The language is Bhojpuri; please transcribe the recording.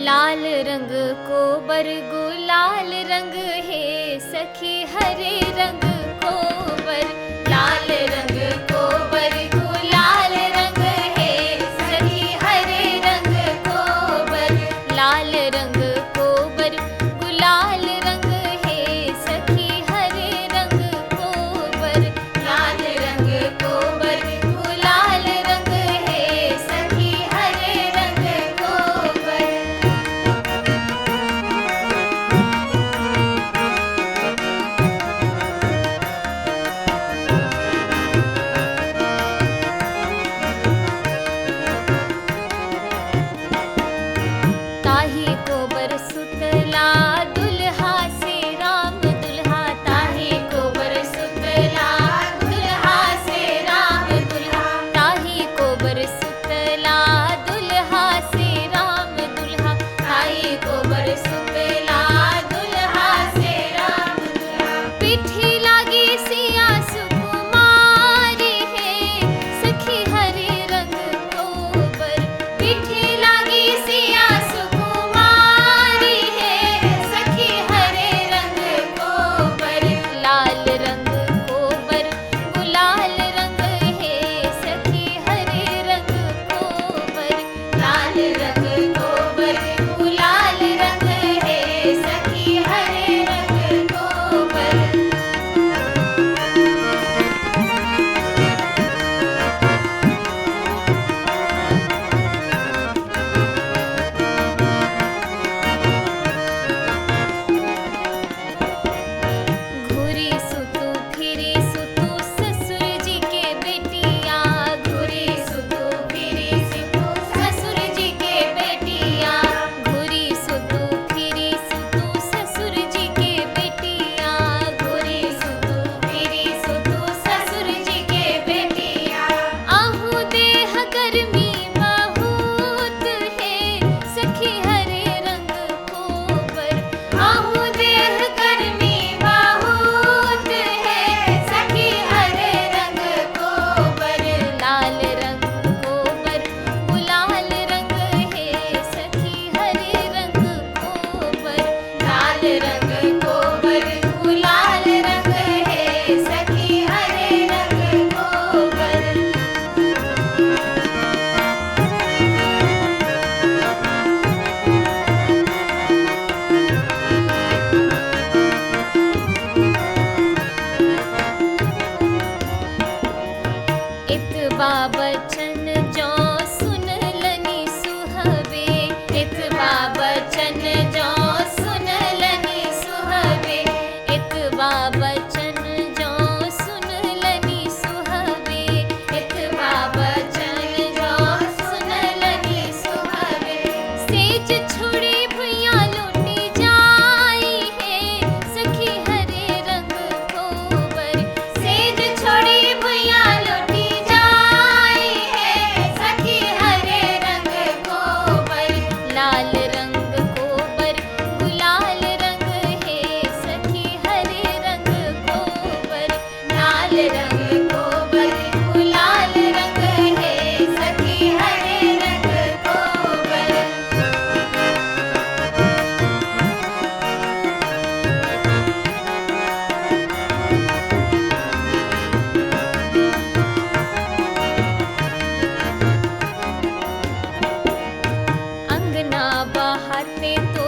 लाल रंग कोबर गुलाल रंग है सखी हरे रंग कोबर। लाल रंग कोबर गुलाल रंग है सखी हरे रंग कोबर। लाल रंग कोबर गुलाल रंग है सखी हरे रंग कोबर। लाल रंग कोबर गुलाल रंग है सखी हरे रंग कोबर। ताही कोबर सुतला दुल्हा से राम दुल्हा। ताही कोबर सुतला दुल्हा से राम दुल्हा। ताही कोबर सुतला दुल्हा से राम दुल्हा। ताही कोबर सुतला दुल्हा से राम दुल्हा। पिठी लागी सिया सुकुमारी है सखी हरे रंग कोबर। पिठी लागी सिया सुकुमारी है सखी हरे रंग कोबर। लाल रंग कोबर गुलाल रंग है सखी हरे रंग कोबर। लाल रंग कोबर गुलाल रंग है सखी हरे रंग कोबर। घुरी सुतू फिरी सुतू ससुर जी के बेटिया। घुरी सुतू फिरी सुतू ससुर जी के बेटिया। घुरी सुतू फिरी सुतू ससुर जी के बेटिया। घुरी सुतू फिरी सुतू ससुर जी के बेटिया। आहू देह गर्मी बहुत है सखी हरे रंग कोबर। आहू देह गर्मी बहुत है सखी हरे रंग कोबर। लाल रंग कोबर गुलाल रंग है सखी हरे रंग कोबर। लाल रंग कोबर गुलाल रंग है सखी हरे रंग कोबर। इतबा बचन जो सुनलनी सुहबे। इतबा बचन जो सुनलनी सुहबे। इतबा बचन जो सुनलनी सुहबे। इतबा बचन जो सुनलनी सुहबे। सेज छोड़ी भुइयां लुटी जाई है सखी हरे रंग कोबर। सेज छोड़ी भुइयां लुटी जाई है सखी हरे रंग कोबर। लाल रंग कोबर गुलाल रंग है सखी हरे रंग कोबर। लाल रंग कोबर गुलाल रंग है सखी हरे रंग कोबर। अंगना बाहर ते तो